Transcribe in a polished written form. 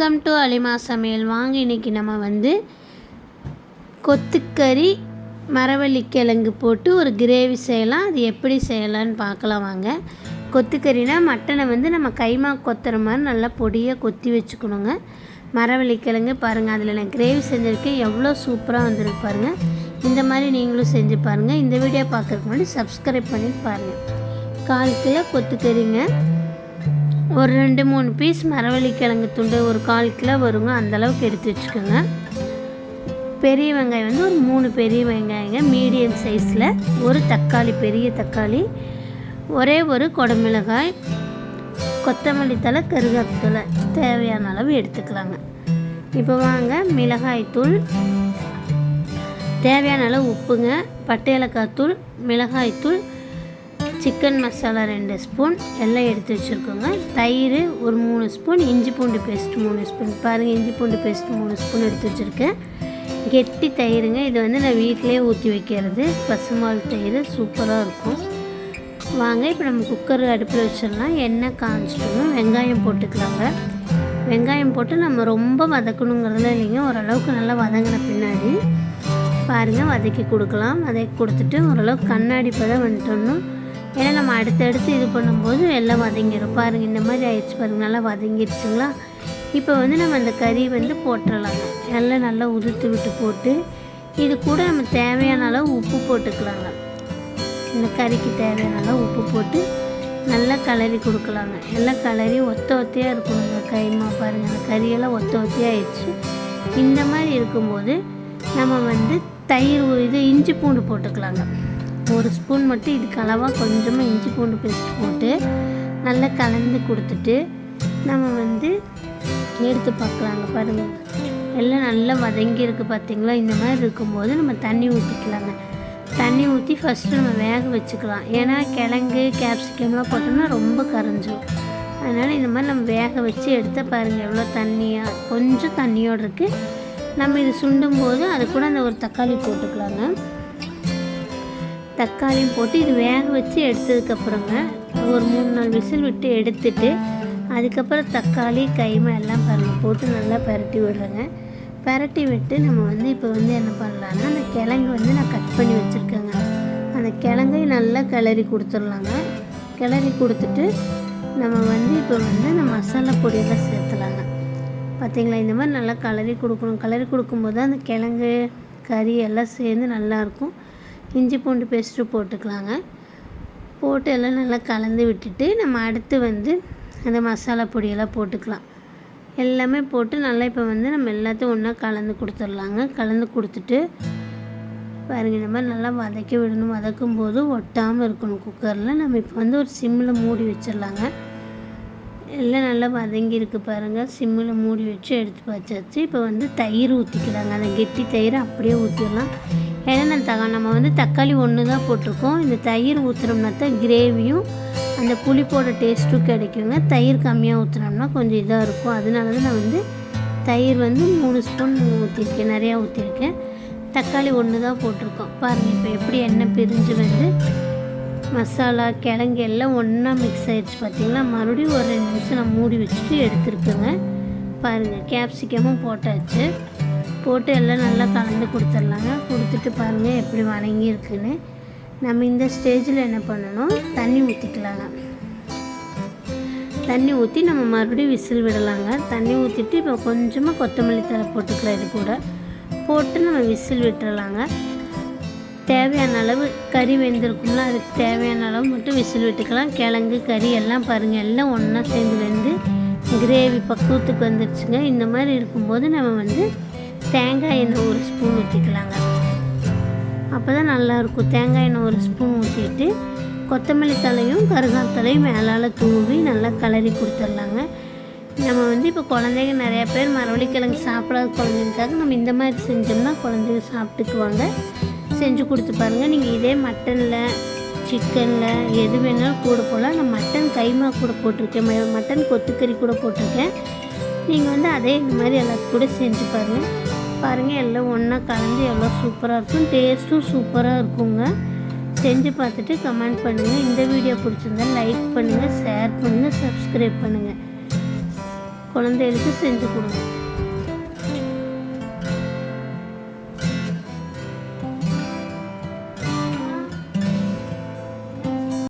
Welcome to Alima சமையல். வாங்க இன்றைக்கி நம்ம வந்து கொத்துக்கறி மரவள்ளிக்கிழங்கு போட்டு ஒரு கிரேவி செய்யலாம். அது எப்படி செய்யலான்னு பார்க்கலாம் வாங்க. கொத்துக்கறினா மட்டனை வந்து நம்ம கைமா கொத்துற மாதிரி நல்லா பொடியாக கொத்தி வச்சுக்கணுங்க. மரவள்ளிக்கிழங்கு பாருங்கள், அதில் நான் கிரேவி செஞ்சுருக்கேன். எவ்வளோ சூப்பராக வந்துருக்கு பாருங்கள். இந்த மாதிரி நீங்களும் செஞ்சு பாருங்கள். இந்த வீடியோ பார்க்குறதுக்கு முன்னாடி சப்ஸ்கிரைப் பண்ணிட்டு பாருங்கள். 1/4 கிலோ கொத்துக்கறிங்க, ஒரு 2-3 பீஸ் மரவள்ளிக்கிழங்கு துண்டு, ஒரு 1/4 கிலோ வருங்க, அந்தளவுக்கு எடுத்து வச்சுக்கோங்க. பெரிய வெங்காயம் வந்து ஒரு 3 பெரிய வெங்காயங்க மீடியம் சைஸில், ஒரு தக்காளி, பெரிய தக்காளி, ஒரே ஒரு குடமிளகாய், கொத்தமல்லி தழை, கருவேப்பிலை தேவையான அளவு எடுத்துக்கலாங்க. இப்போ வாங்க, மிளகாய்த்தூள் தேவையான அளவு, உப்புங்க, பட்டை ஏலக்காய் தூள், மிளகாய்த்தூள், சிக்கன் மசாலா 2 ஸ்பூன் எல்லாம் எடுத்து வச்சுருக்கோங்க. தயிர் ஒரு 3 ஸ்பூன், இஞ்சி பூண்டு பேஸ்ட் 3 ஸ்பூன். பாருங்கள், இஞ்சி பூண்டு பேஸ்ட் 3 ஸ்பூன் எடுத்து வச்சுருக்கேன். கெட்டி தயிருங்க, இது வந்து நான் வீட்டிலே ஊற்றி வைக்கிறது, பசுமாள் தயிர், சூப்பராக இருக்கும். வாங்க இப்போ நம்ம குக்கர் அடுப்பில் வச்சிடலாம். எண்ணெய் காய்ச்சிட்டோம், வெங்காயம் போட்டுக்கலாங்க. வெங்காயம் போட்டு நம்ம ரொம்ப வதக்கணுங்கிறதுலாம் இல்லைங்க, ஓரளவுக்கு நல்லா வதங்கின பின்னாடி பாருங்கள் வதக்கி கொடுக்கலாம். வதக்கி கொடுத்துட்டு ஓரளவுக்கு கண்ணாடி பதம் வந்துட்டோம்னா, ஏன்னா நம்ம அடுத்தடுத்து இது பண்ணும்போது எல்லாம் வதங்கிடும். பாருங்கள், இந்த மாதிரி ஆயிடுச்சு பாருங்கள், நல்லா வதங்கிடுச்சுங்களா. இப்போ வந்து நம்ம அந்த கறி வந்து போட்டுடலாங்க. எல்லாம் நல்லா உதுத்து விட்டு போட்டு, இது கூட நம்ம தேவையான அளவு உப்பு போட்டுக்கலாங்க. இந்த கறிக்கு தேவையான அளவு உப்பு போட்டு நல்லா கலரி கொடுக்கலாங்க. எல்லாம் கலரி ஒத்தையாக இருக்கணுங்க கைமா. பாருங்கள், அந்த கறியெல்லாம் ஒத்தையாக ஆயிடுச்சு. இந்த மாதிரி இருக்கும்போது நம்ம வந்து தயிர், இது இஞ்சி பூண்டு போட்டுக்கலாங்க. 1 ஸ்பூன் மட்டும் இதுக்கு அளவாக கொஞ்சமாக இஞ்சி பூண்டு பேஸ்ட் போட்டு நல்லா கலந்து கொடுத்துட்டு நம்ம வந்து எடுத்து பார்க்கலாங்க. பாருங்கள், எல்லாம் நல்லா வதங்கியிருக்கு பார்த்திங்களா. இந்த மாதிரி இருக்கும்போது நம்ம தண்ணி ஊற்றிக்கலாங்க. தண்ணி ஊற்றி ஃபஸ்ட்டு நம்ம வேக வச்சுக்கலாம். ஏன்னா கிழங்கு கேப்சிகம்லாம் போட்டோம்னா ரொம்ப கரைஞ்சிடும். அதனால் இந்த மாதிரி நம்ம வேக வச்சு எடுத்தால் பாருங்கள் எவ்வளோ தண்ணியாக, கொஞ்சம் தண்ணியோடு இருக்குது. நம்ம இது சுண்டும் போது அது கூட அந்த ஒரு தக்காளி போட்டுக்கலாங்க. தக்காளியும் போட்டு இது வேக வச்சு எடுத்ததுக்கப்புறங்க ஒரு 3-4 விசில் விட்டு எடுத்துட்டு, அதுக்கப்புறம் தக்காளி கைமா எல்லாம் பாருங்கள் போட்டு நல்லா பரட்டி விடுறேங்க. பரட்டி விட்டு நம்ம வந்து இப்போ வந்து என்ன பண்ணலான்னா, அந்த கிழங்கு வந்து நான் கட் பண்ணி வச்சுருக்கேங்க, அந்த கிழங்கையும் நல்லா கிளறி கொடுத்துடலாங்க. கிளறி கொடுத்துட்டு நம்ம வந்து இப்போ வந்து அந்த மசாலா பொடியெல்லாம் சேர்த்துலாங்க. பார்த்திங்களா, இந்த மாதிரி நல்லா கிளறி கொடுக்கணும். கிளறி கொடுக்கும்போது அந்த கிழங்கு கறி எல்லாம் சேர்ந்து நல்லாயிருக்கும். இஞ்சி பூண்டு பேஸ்ட்டு போட்டுக்கலாங்க. போட்டு எல்லாம் நல்லா கலந்து விட்டுட்டு நம்ம அடுத்து வந்து அந்த மசாலா பொடியெல்லாம் போட்டுக்கலாம். எல்லாமே போட்டு நல்லா இப்போ வந்து நம்ம எல்லாத்தையும் ஒன்றா கலந்து கொடுத்துடலாங்க. கலந்து கொடுத்துட்டு பாருங்கள், இந்த மாதிரி நல்லா வதக்கி விடணும். வதக்கும் போது ஒட்டாமல் இருக்கணும் குக்கரில். நம்ம இப்போ வந்து ஒரு சிம்மில் மூடி வச்சிடலாங்க. எல்லாம் நல்லா வதங்கியிருக்கு பாருங்கள். சிம்மில் மூடி வச்சு எடுத்து வச்சாச்சு. இப்போ வந்து தயிர் ஊற்றிக்கலாங்க. அந்த கெட்டி தயிர் அப்படியே ஊற்றிடலாம். ஏன்னா நம்ம வந்து தக்காளி 1 தான் போட்டிருக்கோம். இந்த தயிர் ஊற்றுனோம்னா தான் கிரேவியும் அந்த புளிப்போட டேஸ்ட்டும் கிடைக்குங்க. தயிர் கம்மியாக ஊற்றினோம்னா கொஞ்சம் இதாக இருக்கும். அதனால தான் நான் வந்து தயிர் வந்து 3 ஸ்பூன் ஊற்றிருக்கேன், நிறையா ஊற்றிருக்கேன். தக்காளி 1 தான் போட்டிருக்கோம். பாருங்கள் இப்போ எப்படி எண்ணெய் பிரிஞ்சு வந்து மசாலா கிழங்கு எல்லாம் ஒன்றா மிக்ஸ் ஆகிடுச்சு பார்த்திங்களா. மறுபடியும் ஒரு 2 நிமிஷம் நான் மூடி வச்சுட்டு எடுத்துருக்கேங்க. பாருங்கள், கேப்சிகமும் போட்டாச்சு. போட்டு எல்லாம் நல்லா கலந்து கொடுத்துடலாங்க. கொடுத்துட்டு பாருங்கள் எப்படி வதங்கி இருக்குன்னு. நம்ம இந்த ஸ்டேஜில் என்ன பண்ணணும், தண்ணி ஊற்றிக்கலாங்க. தண்ணி ஊற்றி நம்ம மறுபடியும் விசில் விடலாங்க. தண்ணி ஊற்றிட்டு இப்போ கொஞ்சமாக கொத்தமல்லி தழை போட்டுக்கலாம். இது கூட போட்டு நம்ம விசில் விட்டுறலாங்க. தேவையான அளவு கறி வெந்திருக்கும்ல, அதுக்கு தேவையான அளவு மட்டும் விசில் விட்டுக்கலாம். கிழங்கு கறி எல்லாம் பாருங்கள் எல்லாம் ஒன்றா சேர்ந்து வெந்து கிரேவி பக்குவத்துக்கு வந்துடுச்சுங்க. இந்த மாதிரி இருக்கும்போது நம்ம வந்து தேங்காய் எண்ணெய் 1 ஸ்பூன் ஊற்றிக்கலாங்க. அப்போ தான் நல்லாயிருக்கும். தேங்காய் எண்ணெய் 1 ஸ்பூன் ஊற்றிட்டு கொத்தமல்லி தலையும் கருகாத்தலையும் மேலால் தூவி நல்லா கலரி கொடுத்துடலாங்க. நம்ம வந்து இப்போ குழந்தைங்க நிறையா பேர் மரவள்ளிக்கிழங்கு சாப்பிடாத குழந்தைங்களுக்காக நம்ம இந்த மாதிரி செஞ்சோம்னா குழந்தைங்க சாப்பிட்டுக்குவாங்க. செஞ்சு கொடுத்து பாருங்கள். நீங்கள் இதே மட்டனில், சிக்கனில் எது வேணாலும் கூட போடலாம். நான் மட்டன் கைமா கூட போட்டிருக்கேன், மட்டன் கொத்துக்கறி கூட போட்டிருக்கேன். நீங்கள் வந்து அதே இந்த மாதிரி எல்லாத்துக்கும் கூட செஞ்சு பாருங்கள் எல்லாம் ஒன்றா கலந்து எவ்வளோ சூப்பராக இருக்கும். டேஸ்ட்டும் சூப்பராக இருக்குங்க. செஞ்சு பார்த்துட்டு கமெண்ட் பண்ணுங்கள். இந்த வீடியோ பிடிச்சிருந்தால் லைக் பண்ணுங்கள், ஷேர் பண்ணுங்கள், சப்ஸ்கிரைப் பண்ணுங்கள். குழந்தைகளுக்கு செஞ்சு கொடுங்க.